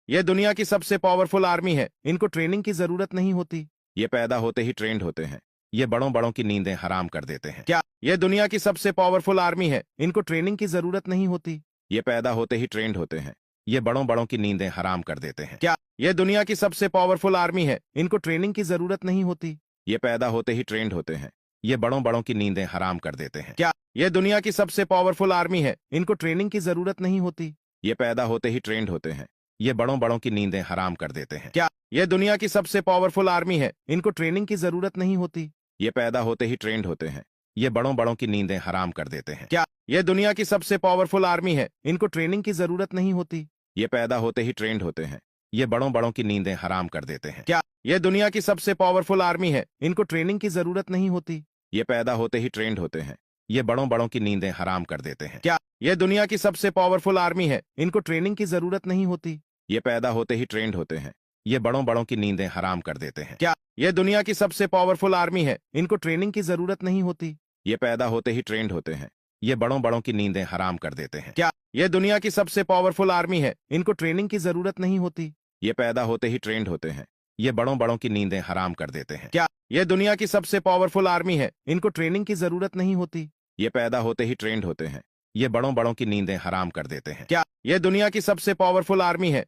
ये दुनिया की सबसे पावरफुल आर्मी है, इनको ट्रेनिंग की जरूरत नहीं होती। ये पैदा होते ही ट्रेंड होते हैं। ये बड़ों बड़ों की नींदें हराम कर देते हैं। क्या ये दुनिया की सबसे पावरफुल आर्मी है, इनको ट्रेनिंग की जरूरत नहीं होती। ये पैदा होते ही ट्रेंड होते हैं। ये बड़ों बड़ों की नींदें हराम कर देते हैं। क्या ये दुनिया की सबसे पावरफुल आर्मी है, इनको ट्रेनिंग की जरूरत नहीं होती। ये पैदा होते ही ट्रेंड होते हैं। ये बड़ों बड़ों की नींदें हराम कर देते हैं। क्या ये दुनिया की सबसे पावरफुल आर्मी है, इनको ट्रेनिंग की जरूरत नहीं होती। ये पैदा होते ही ट्रेंड होते हैं। ये बड़ों बड़ों की नींदें हराम कर देते हैं। क्या ये दुनिया की सबसे पावरफुल आर्मी है, इनको ट्रेनिंग की जरूरत नहीं होती। ये पैदा होते ही ट्रेंड होते हैं। ये बड़ों बड़ों की नींदें हराम कर देते हैं। क्या ये दुनिया की सबसे पावरफुल आर्मी है, इनको ट्रेनिंग की जरूरत नहीं होती। ये पैदा होते ही ट्रेंड होते हैं। ये बड़ों बड़ों की नींदें हराम कर देते हैं। क्या ये दुनिया की सबसे पावरफुल आर्मी है, इनको ट्रेनिंग की जरूरत नहीं होती। ये पैदा होते ही ट्रेंड होते हैं। ये बड़ों बड़ों की नींदें हराम कर देते हैं। क्या ये दुनिया की सबसे पावरफुल आर्मी है, इनको ट्रेनिंग की जरूरत नहीं होती। ये पैदा होते ही ट्रेंड होते हैं। ये बड़ों बड़ों की नींदें हराम कर देते हैं। क्या ये दुनिया की सबसे पावरफुल आर्मी है, इनको ट्रेनिंग की जरूरत नहीं होती। ये पैदा होते ही ट्रेंड होते हैं। ये बड़ों बड़ों की नींदें हराम कर देते हैं। क्या ये दुनिया की सबसे पावरफुल आर्मी है, इनको ट्रेनिंग की जरूरत नहीं होती। ये पैदा होते ही ट्रेंड होते हैं। ये बड़ों बड़ों की नींदें हराम कर देते हैं। क्या ये दुनिया की सबसे पावरफुल आर्मी है, इनको ट्रेनिंग की जरूरत नहीं होती। ये पैदा होते ही ट्रेंड होते हैं। ये बड़ों बड़ों की नींदें हराम कर देते हैं। क्या ये दुनिया की सबसे पावरफुल आर्मी है,